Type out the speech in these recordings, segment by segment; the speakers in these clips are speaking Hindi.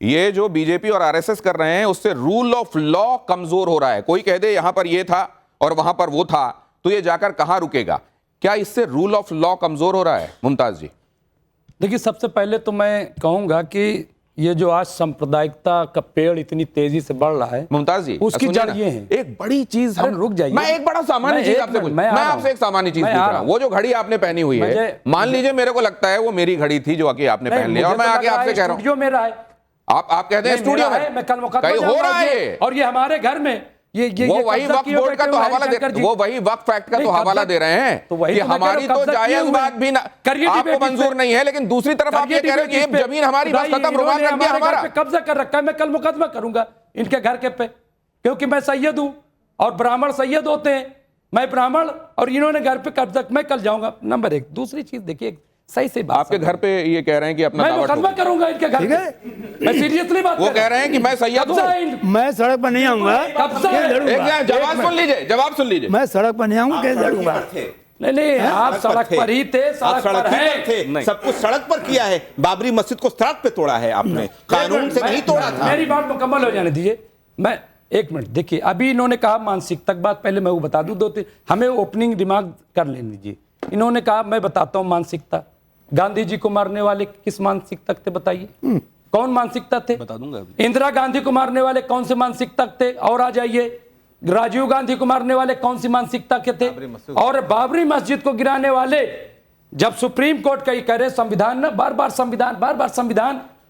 ये जो बीजेपी और आरएसएस कर रहे हैं उससे रूल ऑफ लॉ कमजोर हो रहा है। कोई कह दे यहां पर ये था और वहां पर वो था तो ये जाकर कहां रुकेगा? क्या इससे रूल ऑफ लॉ कमजोर हो रहा है? मुमताज जी देखिए, सबसे पहले तो मैं कहूंगा कि ये जो आज सांप्रदायिकता का पेड़ इतनी तेजी से बढ़ रहा है, मुमताज जी उसकी जड़ ये है। एक बड़ी चीज, हम रुक जाइए, मैं एक बड़ा सामान्य चीज आपसे मैं आपसे एक सामान्य चीज पूछ रहा हूं। वो जो घड़ी आपने पहनी हुई है, मान लीजिए मेरे को लगता है वो मेरी घड़ी थी जो आके आपने पहन लिया और मैं आके आपसे कह रहा हूं जो मेरा है, आप कहते हैं स्टूडियो में, मैं कल मुकदमा हो रहा है और ये हमारे घर में वो वही वक्फ बोर्ड का तो हवाला दे, वो वही वक्फ एक्ट का तो हवाला दे रहे हैं कि हमारी तो जायज बात भी ना आपको मंजूर नहीं है, लेकिन दूसरी तरफ आप ये कह रहे हैं कि ये जमीन हमारी, बस खत्म, रुबान रख दिया हमारा, कब्जा कर रखा है। मैं कल मुकदमा करूंगा इनके घर के पे, क्योंकि मैं सैयद हूं और ब्राह्मण सैयद होते हैं, मैं ब्राह्मण और इन्होंने घर पे कब्जा, मैं कल जाऊंगा। नंबर एक। दूसरी चीज देखिए, सही से बात, आपके घर पे ये कह रहे हैं कि अपना मैं मुकदमा करूंगा इनके घर पे, मैं सीरियसली बात, वो कह रहे हैं कि मैं सैयद हूं, मैं सड़क पर नहीं आऊंगा, जवाब सुन लीजिए, जवाब सुन लीजिए, मैं सड़क पर नहीं आऊंगा, कैसे लड़ूंगा? नहीं, आप सड़क पर ही थे, सड़क पर हैं, सब कुछ सड़क पर किया है। बाबरी मस्जिद को सड़क पे तोड़ा है आपने, कानून से नहीं तोड़ा था। मेरी बात मुकम्मल हो जाने दीजिए। मैं एक मिनट, देखिए, अभी इन्होंने कहा मानसिकता की बात, पहले मैं वो बता दूं, 2-3 हमें ओपनिंग रिमार्क कर लेने दीजिए। इन्होंने कहा, मैं बताता हूं मानसिकता, गांधी जी को मारने वाले किस मानसिकता थे बताइए? कौन मानसिकता थे? बता दूंगा। इंदिरा गांधी को मारने वाले कौन से मानसिकता थे? और आ जाइए, राजीव गांधी को मारने वाले कौन सी मानसिकता के थे? और बाबरी मस्जिद को गिराने वाले, जब सुप्रीम कोर्ट कही करे संविधान ना, बार बार संविधान,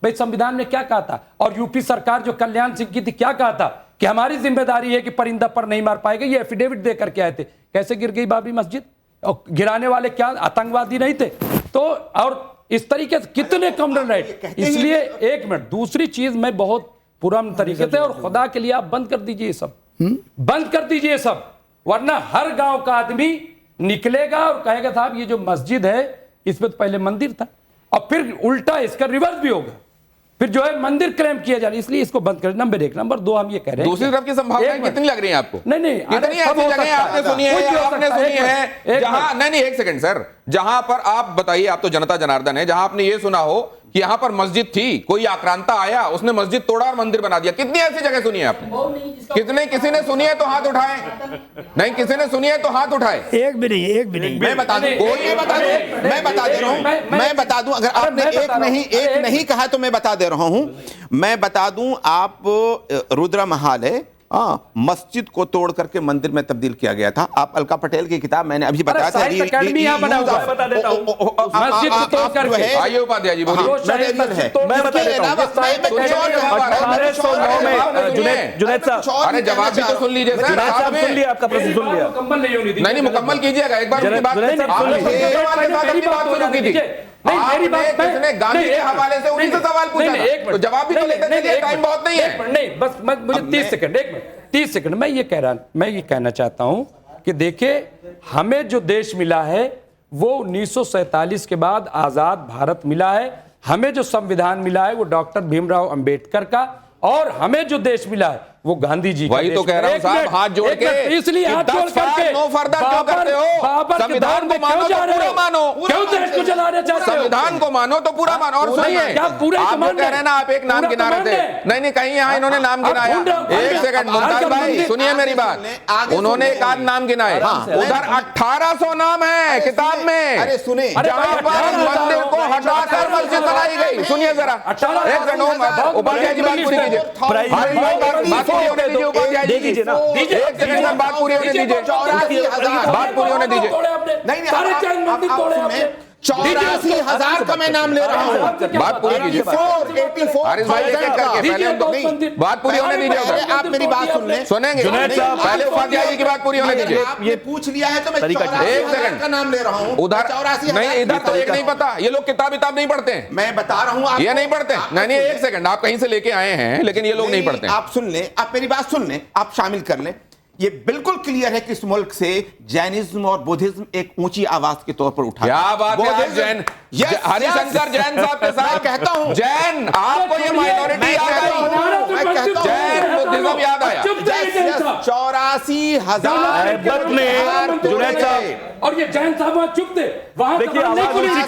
भाई संविधान ने क्या कहा था? और यूपी सरकार जो कल्याण सिंह की थी, क्या कहा था कि हमारी जिम्मेदारी है कि परिंदा पर नहीं मार पाएगा। ये एफिडेविट देकर के आए थे। कैसे गिर गई बाबरी मस्जिद? और गिराने वाले क्या आतंकवादी नहीं थे? तो और इस तरीके से कितने कम्युनल राइट। इसलिए एक मिनट, दूसरी चीज मैं बहुत पुराने तरीके से, और खुदा के लिए आप बंद कर दीजिए ये सब, बंद कर दीजिए सब, वरना हर गांव का आदमी निकलेगा और कहेगा साहब ये जो मस्जिद है इसमें तो पहले मंदिर था, और फिर उल्टा इसका रिवर्स भी होगा, फिर जो है मंदिर क्लेम किया जा रहा है। इसलिए इसको बंद करें। नंबर एक। नंबर दो, हम ये कह रहे हैं दूसरी तरफ की संभावनाएं कितनी लग रही हैं आपको? नहीं, कितनी ऐसी जगह आपने सुनी है या आपने सुनी है जहां, नहीं एक सेकंड सर, जहां पर आप बताइए, आप तो जनता जनार्दन है, जहां आपने ये सुना हो कि यहां पर मस्जिद थी, कोई आक्रांता आया, उसने मस्जिद तोड़ा और मंदिर बना दिया? कितनी ऐसी जगह सुनी है आपने? किसी ने सुनी है तो हाथ उठाए। नहीं, किसी ने सुनी है तो हाथ उठाए। एक भी नहीं। मैं बता दूं, मैं बता दे रहा हूं, मैं बता दूं, अगर आपने एक नहीं कहा तो मैं बता दे रहा हूं। मैं बता दूं, आप रुद्र महल है, मस्जिद को तोड़ करके मंदिर में तब्दील किया गया था। आप अलका पटेल की किताब मैंने अभी बताया था, मस्जिद को तोड़ करके, आइए उपाध्याय जी बोलिए। मैं बता देता हूं, 1809 में जुनैद साहब, अरे जवाब भी तो सुन लीजिए सर। जुनैद साहब सुन लिया आपका प्रश्न, सुन लिया। नहीं मुकम्मल कीजिएगा एक बार। मेरी बात आपने गांधी के हवाले से उन्हीं से सवाल पूछा, तो जवाब भी तो लेते चलिए, टाइम बहुत नहीं है। नहीं, बस मुझे 30 सेकंड, 1 मिनट, 30 सेकंड। मैं ये कहना चाहता हूं कि देखिए, हमें जो देश मिला है वो 1947 के बाद आजाद भारत मिला है। हमें जो संविधान मिला है वो डॉक्टर भीमराव अंबेडकर का, और हमें जो देश मिला है वो गांधी जी का। वही तो कह रहा हूं साहब, हाथ जोड़ के, इसलिए हाथ जोड़ करके नो फर्दर क्यों करते हो? संविधान को मानो तो पूरा मानो, क्यों देश को चलाना चाहते हो? संविधान को मानो तो पूरा मानो। और सुनिए, आप कह रहे हैं ना, आप एक नाम गिना रहे थे। नहीं कहीं यहाँ इन्होंने नाम गिनाया। एक सेकंड मुमताज भाई सुनिए मेरी बात, उन्होंने एक आध नाम गिनाए, उधर 1800 नाम है किताब में। अरे सुने, जहां पर मंदिर को हटाकर मस्जिद बनाई गई। सुनिए जरा, एक सेकंड उपाध्याय जी बात पूरी कीजिए, बात पूरी होने दीजिए उपाध्याय जी, एक सेकंड बात पूरी होने दीजिए, बात पूरी होने दीजिए। नहीं, 84,000 का मैं नाम ले रहा हूँ। बात पूरी कीजिए, हारिस भाई एक एक करके पहले बात पूरी होने दीजिए। आप मेरी बात सुन लें, सुनेंगे पहले उपाध्याय जी की बात पूरी होने दीजिए। ये पूछ लिया है तो मैं 84,000 का नाम ले रहा हूँ। उधर नहीं, इधर तो एक नहीं पता, ये लोग किताब नहीं पढ़ते हैं। मैं बता रहा हूँ, ये नहीं पढ़ते। नहीं एक सेकंड, आप कहीं से लेके आए हैं लेकिन ये लोग नहीं पढ़ते। आप सुन लें, आप मेरी बात सुन लें, आप शामिल कर लें। ये बिल्कुल क्लियर है कि इस मुल्क से जैनिज्म और बुद्धिज्म एक ऊंची आवाज के तौर पर उठा। क्या बात है, जैन हरिशंकर जैन साहब के साथ कहता हूं, जैन आपको ये माइनॉरिटी आ गई, जैन बुद्धिज्म अब याद आया। 84,000 ऐबक में जुनैद साहब और ये जैन साहब वहां चुप थे, वहां देखिए आवाज ऊंची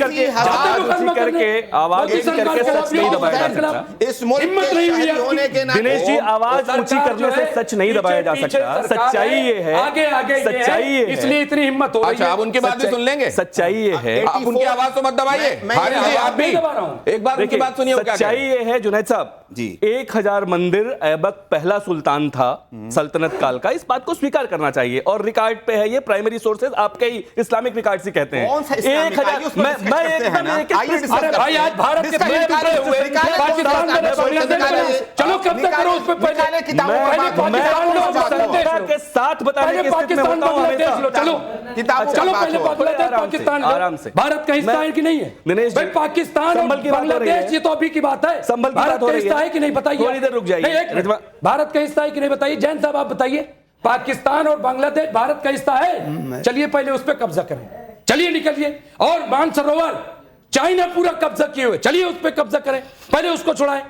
करके आवाज ऊंची करके सच नहीं दबाया जा सकता। इस मुल्क हिम्मत के नहीं हुई शहरी होने के नाते दिनेश जी आवाज ऊंची करने से सच नहीं दबाया जा सकता। सच्चाई ये है, आगे आगे सच्चाई ये है, इसलिए इतनी हिम्मत हो रही अच्छा, है। अब उनकी बात भी सुन लेंगे। सच्चाई ये है, आप उनकी आवाज तो मत दबाइए। मैं हारिस जी, आप भी दबा रहा हूं। एक बार उनकी बात सुनिए। वो क्या कह सच्चाई रहे हैं। ये है जुनैद साहब जी। 1000 मंदिर ऐबक पहला सुल्तान था सल्तनत काल का, इस बात को स्वीकार करना चाहिए और रिकॉर्ड पे है, ये प्राइमरी सोर्सेज आपके ही इस्लामिक रिकॉर्ड से कहते हैं। कौन सा इस्लामिक? आइए उसमें मैं discuss करते हैं ना। एक-एक आइए प्रश्न- discuss करते हैं। भाई आज भारत के Discuss तीन निकाले टुकड़े हुए, निकाले पाकिस्तान में निकाले बांग्लादेश में। चलो कब तक करो उस पे पहले निकाले किताबों मैं- पर पहले बात करो। पाकिस्तान लो, बांग्लादेश लो। के साथ बताने पहले की स्थिति में पाकिस्तान होता हूं बांग्लादेश हमेशा। लो, चलो किताबों पर चलो बात पहले हो। बांग्लादेश आराम से, पाकिस्तान लो। आराम से। भारत का हिस्सा मैं- है कि नहीं है? दिनेश जी, भाई पाकिस्तान और संभल की बात हो रही बांग्लादेश है। ये तो अभी की बात है। संभल की भारत बात हो का रही हिस्सा है। है कि नहीं बताइए। थोड़ी देर रुक जाइए। नहीं, एक मिनट। भारत का हिस्सा है कि नहीं बताइए। जैन साहब आप बताइए, पाकिस्तान और बांग्लादेश भारत का हिस्सा है? चलिए पहले उस पर कब्जा करें, चलिए निकलिए। और मानसरोवर चाइना पूरा कब्जा किए हुए, चलिए उस पर कब्जा करें, पहले उसको छुड़ाएं।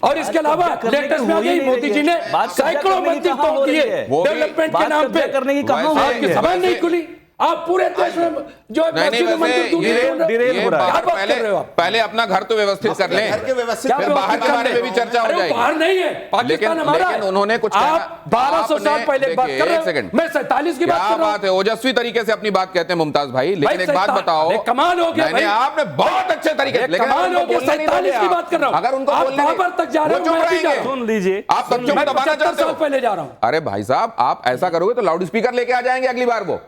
और इसके अलावा लेटेस्ट में आ गई, मोदी जी ने सैकड़ों मंदिर तोड़ दिए डेवलपमेंट के नाम पे। करने की कहां हो आपकी रही है? जबान नहीं खुली। आप पूरे देश में जो नहीं, मस्जिद वैसे मंदिर टूटे ये- हुए हैं। डिरेल ये हो रहा है। बाहर क्या बात कर रहे हो आप? पहले अपना घर तो व्यवस्थित कर लें। घर के व्यवस्थित क्या फिर बाहर के बारे में भी चर्चा हो अरे वो जाएगी। बाहर नहीं है, पाकिस्तान हमारा लेकिन है। उन्होंने कुछ आप कहा- 1200 साल आपने- पहले बात देखिए, कर रहे एक हो। सेकंड। मैं 47 की बात क्या कर रहा बात है, ओजस्वी तरीके से अपनी बात कहते हैं मुमताज भाई। लेकिन भाई, एक बात बताओ, अरे कमाल हो गया नहीं, नहीं, भाई। आपने बहुत अच्छे तरीके से, लेकिन कमाल उनको हो गया, बोलने नहीं 47 दोगे की आप। बात कर रहा हूं। अगर उनको आप बोलने नहीं- बाबर तक जा रहे वो हो, चुप मैं भी जा रहेंगे। रहा हूं। सुन लीजिए, आप तब क्यों मैं दबाना 75 चाहते साल हो? पहले जा रहा हूं। अरे भाई साहब, आप ऐसा करोगे तो लाउड स्पीकर लेके आ जाएंगे अगली बार वो,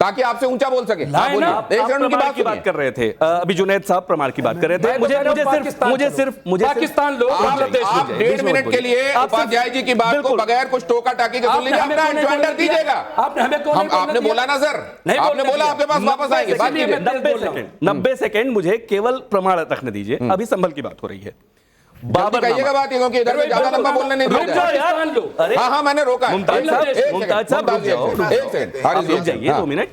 ताकि आपसे ऊंचा बोल सके। लाए हाँ, बोलिए। ना। एक आप सेकंड उनकी प्रमाण की बात बात कर रहे थे। अभी जुनैद साहब प्रमाण की बात कर रहे थे। मुझे पाकिस्तान लो, बांग्लादेश आप लो। 1.5 मिनट के लिए आप सिर्फ- उपाध्याय जी की बात को बिल्कुल। बगैर कुछ टोका टाकी के सुन लीजिए। आपने अपना हमें ज्वाइंटर बोलने दिया। दीजिएगा। आपने हमें क्यों नहीं बोलने आपने दिया? बोला ना सर, नहीं आपने बोलने बोला दिया। आपके पास वापस आएंगे। बात कीजिए। 90 सेकंड मुझे केवल प्रमाण रखने दीजिए। अभी संभल की बात हो रही है। बाबर कहिएगा बात, क्योंकि इधर में ज्यादा लंबा बोलने नहीं रुक दिया जाओ जाएगा। यार। अरे हाँ हाँ, मैंने रोका है। मुमताज साहब, एक सेकंड, मुमताज साहब, रुक जाओ, रुक एक सेकंड, हारिस जी, रुक जाइए हाँ। 2 मिनट।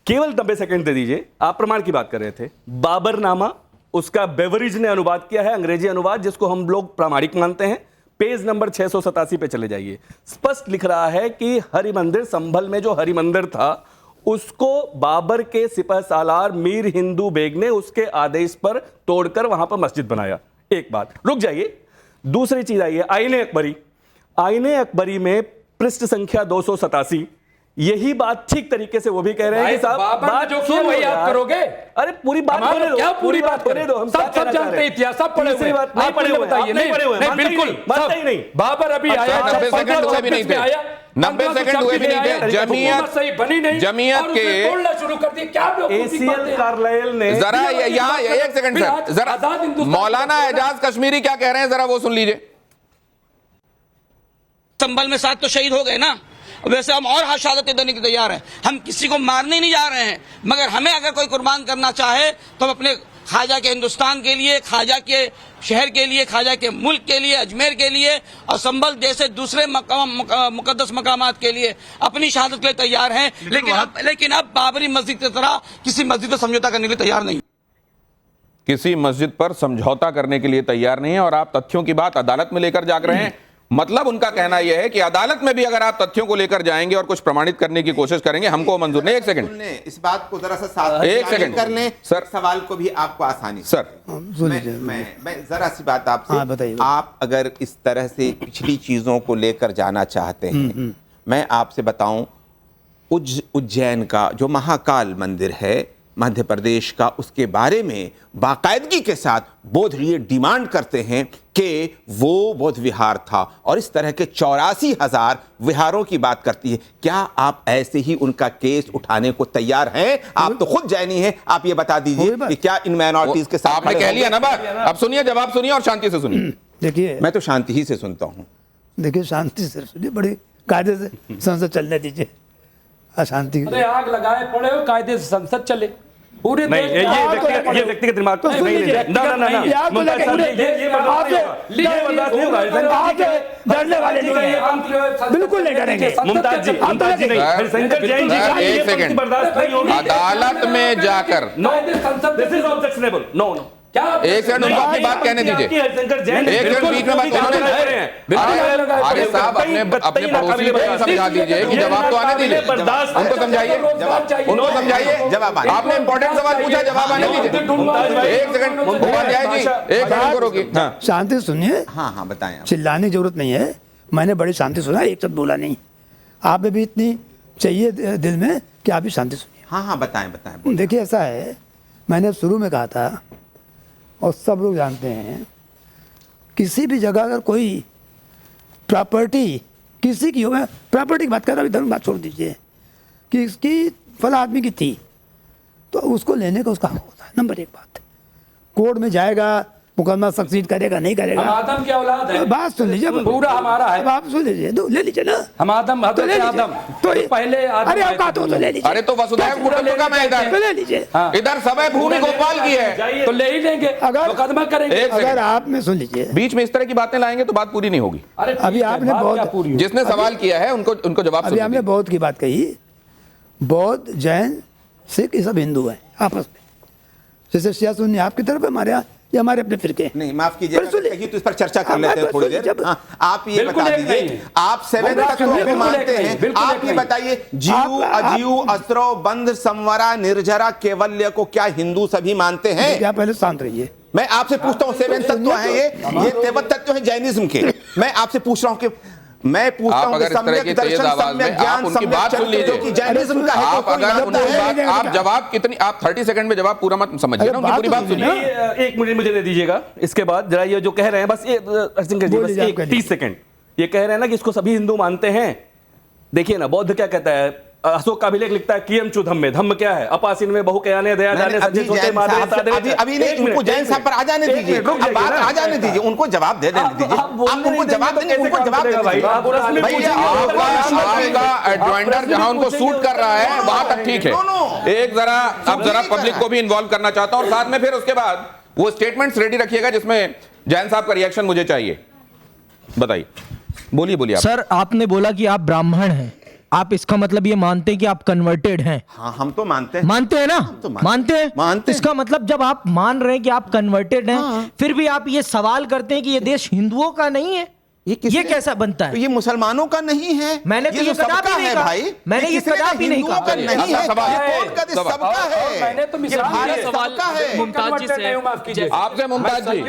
केवल 90 सेकंड दे दीजिए। आप प्रमाण की बात कर रहे थे। बाबरनामा, उसका बेवरिज ने अनुवाद किया है, अंग्रेजी अनुवाद, जिसको हम लोग प्रामाणिक मानते हैं। पेज नंबर 687 पे चले जाइए। स्पष्ट लिख रहा है कि हरि मंदिर, संभल में जो हरि मंदिर था, उसको बाबर के सिपह सालार मीर हिंदू बेग ने उसके आदेश पर तोड़कर वहां पर मस्जिद बनाया। एक बात, रुक जाइए। दूसरी चीज आई है आईने अकबरी। आईने अकबरी में पृष्ठ संख्या 287, यही बात ठीक तरीके से वो भी कह रहे हैं कि साहब बाबर ने बात जो किया सुनो वही आप यार। करोगे। अरे पूरी बात हमारा होने दो, क्या पूरी बात होने दो। हम सब क्या कहना चाह जानते रहे हैं, हैं? इतिहास सब पढ़े तीसरी हुए बात नहीं आप पढ़े मुझे हुए, बताइए। आप नहीं पढ़े हुए, नहीं, मानते ही बिल्कुल नहीं, मानते ही नहीं। बाबर अभी आया 90 सेकंड हुए भी नहीं थे। 90 सेकंड हुए भी नहीं थे। जमीयत सही बनी नहीं, जमीयत और उसने के- तोड़ना शुरू कर दिया। क्या एसीएल कार्लाइल ने जरा यहाँ एक सेकंड फिर सर, आज जरा आजाद हिंदुस्तान- मौलाना एजाज कश्मीरी क्या कह रहे हैं, जरा वो सुन लीजिए। संभल में 7 तो शहीद हो गए ना। वैसे हम और हर शहादतें देने के तैयार हैं। हम किसी को मारने नहीं जा रहे हैं, मगर हमें अगर कोई कुर्बान करना चाहे तो हम अपने ख्वाजा के हिंदुस्तान के लिए, ख्वाजा के शहर के लिए, ख्वाजा के मुल्क के लिए, अजमेर के लिए और संभल जैसे दूसरे मुकद्दस मकामात के लिए अपनी शहादत के लिए तैयार हैं। लेकिन अब बाबरी मस्जिद की तरह किसी मस्जिद पर समझौता करने के लिए तैयार नहीं। किसी मस्जिद पर समझौता करने के लिए तैयार नहीं है, और आप तथ्यों की बात अदालत में लेकर जाग रहे हैं। मतलब उनका कहना यह है कि अदालत में भी अगर आप तथ्यों को लेकर जाएंगे और कुछ प्रमाणित करने की कोशिश करेंगे, हमको मंजूर नहीं। एक सेकंड, इस बात को जरा सा साथ एक सेकंड कर लें सर, सवाल को भी आपको आसानी से। सर सुन लीजिए। मैं जरा सी बात आपसे, हाँ, बताइए। आप अगर इस तरह से पिछली चीजों को लेकर जाना चाहते हैं, मैं आपसे बताऊं, उज्जैन का जो महाकाल मंदिर है मध्य प्रदेश का, उसके बारे में बाकायदगी के साथ बोध लिए डिमांड करते हैं कि वो बौद्ध विहार था, और इस तरह के 84,000 विहारों की बात करती है। क्या आप ऐसे ही उनका केस उठाने को तैयार हैं? आप तो खुद जैनी हैं, आप ये बता दीजिए कि क्या इन माइनॉरिटीज के साथ आपने खड़े कह होंगे? लिया ना बात, अब सुनिए, जवाब सुनिए और शांति से सुनिए। देखिए मैं तो शांति ही से सुनता हूं। देखिए, शांति से सुनिए, बड़ी कायदे से संसद चलने दीजिए। अशांति अरे आग लगाए पड़े हो, कायदे से संसद चले पूरे नहीं, देश ये में। व्यक्तिगत दिमाग को तो नहीं सुन लेंगे। लीजिए, ना ना ना ना, यार, तो मुमताज साहब, पूरे ये बर्दाश्त नहीं होगा। ये बर्दाश्त नहीं होगा। आप डरने वाले नहीं हैं। बिल्कुल नहीं डरेंगे। मुमताज जी, मुमताज जी नहीं, सर, हरिशंकर जैन जी सर, का ये एक पंक्ति सेकंड। बर्दाश्त नहीं होगी। अदालत में जाकर no, this is objectionable. No no, क्या एक सेकंड उनको अपनी बात कहने दीजिए। हरिशंकर जैन एक सेकंड बीच में बात बिल्कुल उन्होंने- आरिफ साहब अपने पड़ोसी को समझा दीजिए कि जवाब तो आने दीजिए, उनको समझाइए, उनको समझाइए। जवाब आने, आपने इंपॉर्टेंट सवाल पूछा, जवाब आने दीजिए। एक सेकंड उपाध्याय जी, एक सेकंड को रोकिए। हाँ शांति सुनिए, हाँ हाँ बताएं आप। चिल्लाने की जरूरत नहीं है। मैंने बड़ी शांति सुना, एक शब्द बोला नहीं। आप में भी इतनी चाहिए दिल में कि आप भी शांति सुनिए। हाँ हाँ बताएं बताएं। देखिए ऐसा है, मैंने शुरू में कहा था और सब लोग जानते हैं, किसी भी जगह अगर कोई प्रॉपर्टी किसी की हो, मैं प्रॉपर्टी की बात कर रहा हूँ, धर्म बात छोड़ दीजिए, कि इसकी फला आदमी की थी तो उसको लेने का उसका हक होता है। नंबर एक बात, कोर्ट में जाएगा, मुकदमा सक्सीड करेगा नहीं करेगा, हम आदम की औलाद है, बात सुन लीजिए, पूरा हमारा है। अब आप सुन लीजिए, तो ले लीजिए ना, हम आदम तो ले लीजिए। आदम तो तो पहले आदम अरे आए आप कहा तो ले लीजिए। अरे तो वसुधैव कुटुंबकम है तो इधर, ले लीजिए। हाँ। इधर सब है, भूमि गोपाल की है। तो ले ही लेंगे, अगर- मुकदमा करेंगे। एक अगर सेकंड, आप में सुन लीजिए, बीच में इस तरह की बातें लाएंगे तो बात पूरी नहीं होगी। अरे अभी ठीक है, आपने बात बहुत- क्या पूरी होगी? जिसने सवाल किया है उनको जवाब अभी सुनने हमने दीजिए। बौद्ध की बात कही, बौद्ध जैन सिख ये सब हिंदू हैं आपस में। जैसे शिया सुन्नी आपकी तरफ है, हमारे यहाँ ये हमारे अपने फिरके। नहीं माफ कीजिए, पर सुनिए। कहिए तो इस पर चर्चा कर हाँ, लेते हैं मैं थोड़ी सुनिए, देर। जब- हाँ, आप ये बिल्कुल बता एक दीजिए, नहीं। आप सेवन बिल्कुल तत्वों को बिल्कुल मानते एक नहीं, हैं, बिल्कुल आप एक ये नहीं। बताइए, जीव अजीव अस्त्रव बंध संवरा निर्जरा केवल्य को क्या हिंदू सभी मानते हैं? क्या पहले शांत रहिए। मैं आपसे पूछता हूँ, सेवन तत्व हैं ये तेवत तत्व हैं जैनिज्म के। मैं आपसे पूछ रहा हूँ कि मैं पूछता आप हूँ अगर कि इस तरह की सम्यक तेज दर्शन, आवाज में सम्यक आप ज्ञान, उनकी सम्यक बात सुन चरित्र जो लीजिए। कि जैनिज्म का है, आप कोई अगर मतलब उनकी है? बात, आप जवाब कितनी, आप 30 सेकंड में जवाब पूरा मत समझिए ना, उनकी पूरी बात सुनिए। एक मिनट मुझे दे दीजिएगा। इसके बाद जरा ये जो कह रहे हैं, बस ये हरसिंह जी, बस बोलिए, आप एक कह 30 सेकंड, ये कह रहे हैं ना कि इसको सभी हिंदू मानते हैं। देखिए ना, बौद्ध क्या कहता है, अशोक का अभिलेख लिखता है, कियम चु धम्मे, धम्म क्या है, अपासीन में बहु कयाने दया जाने सच्चे छोटे मादरे सादरे। अभी नहीं, उनको जैन साहब पर आ जाने दीजिए, अब बात आ जाने दीजिए, उनको जवाब दे देने दीजिए। आप उनको जवाब देंगे, उनको जवाब दे भाई, दीजिए। आप रस्मी भैया, आपका एडजॉइंडर जहां उनको सूट कर रहा है वहां तक ठीक है। एक जरा अब जरा पब्लिक को भी इन्वॉल्व करना चाहता हूं, और साथ में फिर उसके बाद वो स्टेटमेंट्स रेडी रखिएगा जिसमें जैन साहब का रिएक्शन मुझे चाहिए। बताइए, बोलिए बोलिए आप। सर, आपने बोला कि आप ब्राह्मण हैं, आप इसका मतलब ये मानते हैं कि आप कन्वर्टेड हैं? हाँ, हम तो मानते हैं। मानते हैं ना? तो मानते हैं। मानते हैं। इसका मतलब जब आप मान रहे हैं कि आप कन्वर्टेड हैं, फिर भी आप ये सवाल करते हैं कि ये देश हिंदुओं का नहीं है, ये कैसा बनता है? ये मुसलमानों का नहीं है, मैंने तो ये जो कदापि सबका नहीं है कहा। भाई, मैंने ये किसी ने कदापि नहीं हिंदुओं कहा। का नहीं है, सवाल है, कोर्ट का तो सवाल। सबका है। मैंने तो मिसाल भारत दिया। सबका है। मुमताज जी से, माफ कीजिए, आपसे मुमताज जी,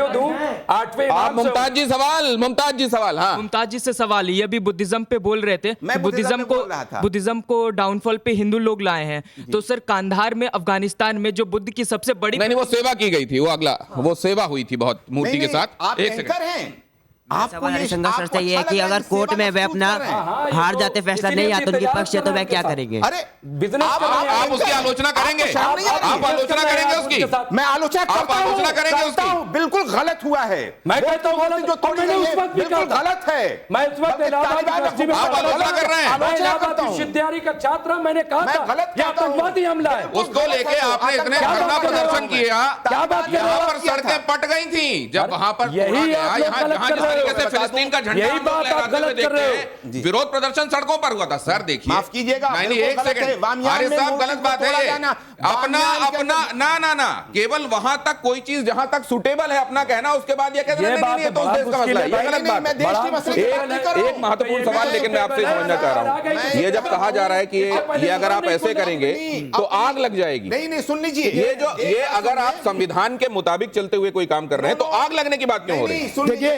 आठवें आप मुमताज जी सवाल, मुमताज जी सवाल। हाँ, मुमताज जी से सवाल, ये अभी बुद्धिज्म पे बोल रहे थे, मैं बुद्धिज्म पे बोल रहा था। बुद्धिज्म को डाउनफॉल पे हिंदू लोग लाए हैं। तो सर, कांधार में अफगानिस्तान में जो बुद्ध की सबसे बड़ी नहीं वो सेवा की गई थी, वो अगला वो सेवा हुई थी बहुत मूर्ति के साथ। आप एक एंकर सेकंड, हैं। आपको सवाल ये हरिशंकर सर से ये है आपको कि अच्छा अगर लगा कोर्ट सेवा में वे का अपना सूट कर रहे हैं। हार जाते, फैसला नहीं आता उनके पक्ष से, तो वह क्या करेंगे? अरे बिजनेस आप उसकी आलोचना करेंगे, आप आलोचना करेंगे उसकी। मैं आलोचना आप करता हूं, आलोचना करेंगे करता उसकी। हूं, बिल्कुल गलत हुआ है। मैं कहता हूं गलत, जो तोड़ी मैंने गई उस है, वक्त भी बिल्कुल कहा था। गलत है। मैं इस वक्त बल्कि इलाहाबाद तालिबान यूनिवर्सिटी में आप आलोचना कर रहे हैं। मैं आलोचना इलाहाबाद करता हूं। विश्वविद्यालय का छात्र हूं, मैंने कहा मैं था गलत ये कहता हूं। आतंकवादी हमला है। उसको लेके आपने इतने क्या धरना बात कर रहे हो? प्रदर्शन किया, क्या बात कर रहे हो? यहाँ पर सड़कें पट गई थी जब वहां पर यही तोड़ा गया, आप लोग यहाँ गलत जहाँ कर जिस रहे हो। तरीके से फिलिस्तीन का झंडा यही हम लोग बात आप लहराते हुए गलत कर देखते रहे हो। हैं। विरोध प्रदर्शन सड़कों पर हुआ था सर, देखिए माफ कीजिएगा, नहीं बिल्कुल एक गलत है। सेकंड, वामयान आरिफ में साहब मूर्ति गलत को बात है तोड़ा ये। जाना, अपना वामयान के अपना ना केवल वहां तक कोई चीज जहां तक सुटेबल है अपना कहना, उसके बाद ये कहते हैं नहीं नहीं तो उस देश का मसला है, ये गलत बात मैं देश के मसले की बात नहीं कर रहा हूं। एक महत्वपूर्ण सवाल लेकिन मैं आपसे समझना चाह रहा हूं, ये जब कहा जा रहा है कि ये अगर आप ऐसे करेंगे तो आग लग जाएगी, नहीं नहीं सुन लीजिए, ये अगर आप संविधान के मुताबिक चलते हुए कोई काम कर रहे हैं तो आग लगने की बात क्यों हो रही है? सुन लीजिए,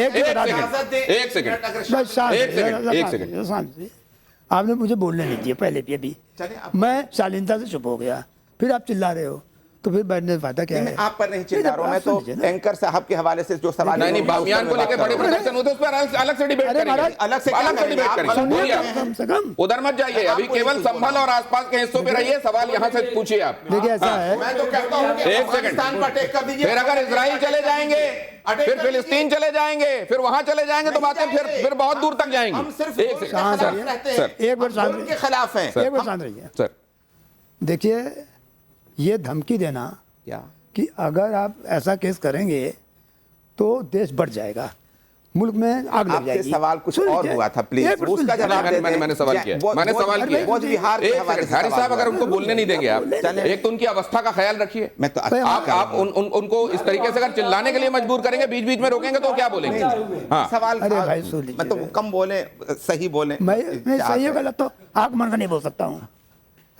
एक सेकंड बस शांत एक रहिए, सेकंड, एक सेकंड। शांत रहिए। आपने मुझे बोलने नहीं दिया पहले भी, अभी मैं शालीनता से चुप हो गया, फिर आप चिल्ला रहे हो, तो फिर बैठने से फायदा क्या है? मैं आप पर नहीं चिल्ला रहा हूं, मैं तो एंकर साहब के हवाले से जो सवाल नहीं बामियान को लेकर बड़े प्रदर्शन होते हैं, उस पर अलग से डिबेट अरे करेंगे, महाराज, अलग से डिबेट करेंगे। सुनिए बोलिए आप। कम से कम। उधर मत जाइए, अभी केवल संभल और आसपास के हिस्सों पे रहिए, सवाल यहाँ से पूछिए आप। देखिए ऐसा है, मैं तो कहता हूं कि एक सेकंड, अफगानिस्तान पर अटैक कर दीजिए, फिर अगर इजराइल चले जाएंगे, फिर फिलिस्तीन चले जाएंगे, फिर वहां चले जाएंगे तो बातें फिर बहुत दूर तक जाएंगी। हम सिर्फ एक जुल्म के सेकंड खिलाफ सर, रहते सर, हैं, एक बार शांत जुल्म के खिलाफ हैं। एक बार शांत रहिए। सर देखिए ये धमकी देना क्या कि अगर आप ऐसा केस करेंगे तो देश बढ़ जाएगा, मुल्क में आग लग आपसे जाएगी। सवाल कुछ सुन और लीजिए। हुआ था, प्लीज एक मिनट उसका सुन जवाब लीजिए। दे दें। मैंने सवाल किया, मैंने सवाल किया। बोध विहार के एक हवाले सेकंड, से हारिस सवाल साहब, अगर हुआ। उनको बोलने नहीं देंगे आप, चलें। एक तो उनकी अवस्था का ख्याल रखिए। मैं तो आप उनको इस तरीके से अगर चिल्लाने के लिए मजबूर करेंगे, बीच बीच में रोकेंगे तो क्या बोलेंगे? हाँ, सवाल अरे भाई सुन लीजिए। मतलब कम बोले, सही बोले। मैं सही है गलत तो आग मन का नहीं बोल सकता हूँ।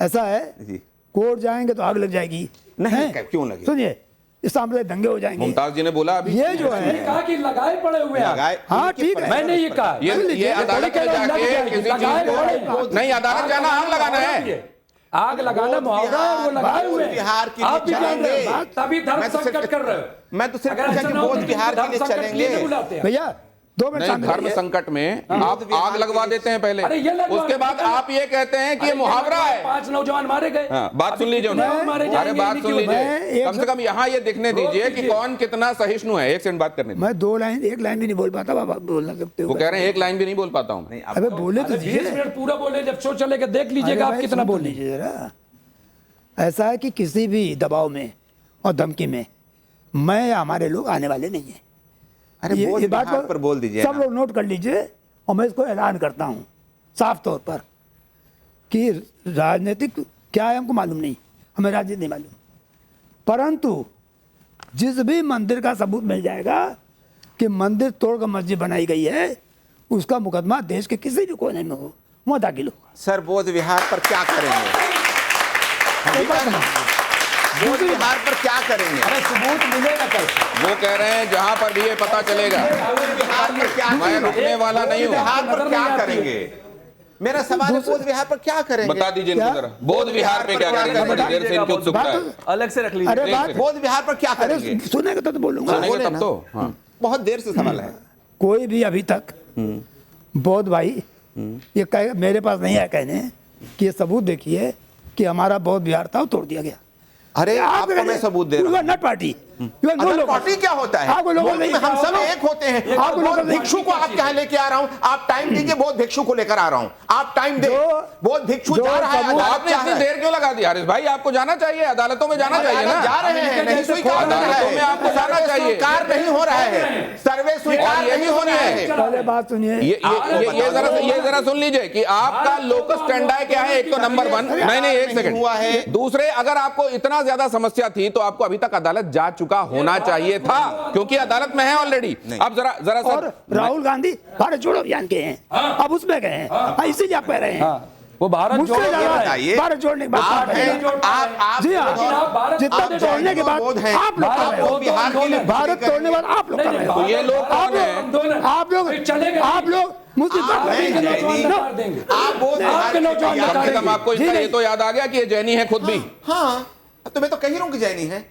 ऐसा है, जी। कोर्ट जाएंगे तो आग लग जाएगी। नहीं, हैं? क्यों लगे? सुनिए, इस सामने दंगे हो जाएंगे। मुमताज जी ने बोला अभी, ये जो है, कहा कि लगाए पड़े हुए हैं। लगाए, हाँ, इनकी ठीक है। प्राइवेट मैंने ये कहा ये अदालत में जाके किसी चीज को नहीं, अदालत जाना आग लगाना है। आग लगाना मुहावरा है, वो लगाए हुए हैं। बिहार के लिए आप भी जान रहे चलेंगे। हो, तभी धर्म मैं तो सिर्फ- संकट कर रहे हो। मैं तो सिर्फ अगर पूछा ऐसा कि ना हो बोध तो बिहार के धर्म लिए संकट चलेंगे। नहीं बुलाते हैं। भैया 2 मिनट नहीं, शांत धर्म रहिए। संकट में आप आग लगवा देते हैं पहले, अरे ये लगवा उसके बाद देते हैं। आप ये कहते हैं कि ये अरे मुहावरा है। 5 नौजवान मारे गए। हाँ, बात सुन लीजिए कितने और उन्हें। मारे अरे जाएंगे, बात इनकी सुन वजह- मैं लीजिए, एक कम से कम यहाँ ये दिखने दीजिए कि कौन कितना सहिष्णु है। एक सेकंड बात करने दीजिए। मैं 2 लाइन, 1 लाइन भी नहीं बोल पाता, बाबा बोलना सकते हो। वो कह रहे हैं एक लाइन भी नहीं बोल पाता हूँ मैं। अबे बोले तो 20 दीजिए। मिनट पूरा बोले, जब शो चलेगा देख लीजिएगा आप कितना बोल लीजिए। लीजिए जरा। ऐसा है कि किसी भी दबाव में और धमकी में मैं या हमारे लोग आने वाले नहीं हैं। अरे बोध ये बात बिहार को पर बोल दीजिए सब ना। लोग नोट कर लीजिए, और मैं इसको ऐलान करता हूँ साफ तौर पर कि राजनीतिक क्या है हमको मालूम नहीं, हमें राजनीति नहीं मालूम, परंतु जिस भी मंदिर का सबूत मिल जाएगा कि मंदिर तोड़कर मस्जिद बनाई गई है, उसका मुकदमा देश के किसी भी कोने में हो, वहाँ दाखिल हो। सर बोध विहार पर क्या करेंगे? बोध विहार पर क्या करेंगे? अरे सबूत मिलेगा कैसे? वो कह रहे हैं जहां पर भी ये पता चलेगा, बोध विहार पर क्या मैं रुकने वाला नहीं हूँ। विहार पर क्या नजर नहीं करेंगे? मेरा सवाल है, बोध विहार पर क्या करेंगे? बता दीजिए इनको क्या? जरा, बोध विहार पे क्या करेंगे? बड़ी देर से इनकी उत्सुकता है। अलग से रख लीजिए। अरे बात, बोध विहार पर क्या अरे करेंगे? सुनेगा तो बोलूंगा। सुनेंगे बोले तब ना। तो। हाँ, बहुत देर से सवाल है। कोई भी अभी तक बौद्ध भाई ये कहे, मेरे पास नहीं है कहने कि ये सबूत देखिए कि हमारा बौद्ध विहार था वो तोड़ दिया गया। अरे आपको मैं सबूत दे रहा हूँ। नॉट पार्टी अदर पार्टी क्या होता है? आपको लोगों मुल्क ने में हम सब एक होते हैं। आपको लोगों बौद्ध ने- भिक्षु को आप यहाँ लेके आ रहा हूँ, आप टाइम दीजिए, बौद्ध भिक्षु को लेकर आ रहा हूँ, आप टाइम दे। बौद्ध भिक्षु जो जा रहा है, सबूत- अदालत आपने जा इतनी रहा है। देर क्यों लगा दी हारिस भाई? आपको जाना चाहिए, अदालतों में जाना चाहिए ना। जा रहे हैं, नहीं स्वीकार हो रहा अदालतों में है, आपको जाना सर्वे चाहिए। स्वीकार नहीं हो रहा है, सर्वे स्वीकार और ये भी नहीं हो रहा सुनिए। है। पहले बात सुनिए, ये जरा सुन लीजिए कि आपका लोकस स्टैंडर्ड क्या है। एक तो नंबर 1, नहीं एक सेकंड हुआ है। दूसरे, अगर आपको इतना ज्यादा समस्या थी तो आपको अभी तक अदालत जा चुका होना चाहिए था, क्योंकि अदालत में है ऑलरेडी। अब जरा और सर, राहुल गांधी भारत जोड़ो अभियान के हैं, अब उसमें गए हैं। हाँ, इसीलिए आप कह रहे हैं वो भारत मुझसे जोड़ो ज्यादा बताइए। भारत जोड़ने के बाद आप हैं, आप जी हाँ, लेकिन आप भारत- जितना आप तोड़ने के बाद बौद्ध हैं। आप लोग कर रहे हो। आप बिहार के लिए भारत तोड़ने के बाद आप लोग कर रहे हो। तो ये लोग कौन है? आप लोग मुझे आप हैं जैनी। आप बौद्ध बिहार के कम से कम आपको जी इसका ये नहीं। तो याद आ गया कि ये जैनी है खुद भी। हाँ, तो मैं तो कह ही रहा हूँ कि जैनी है।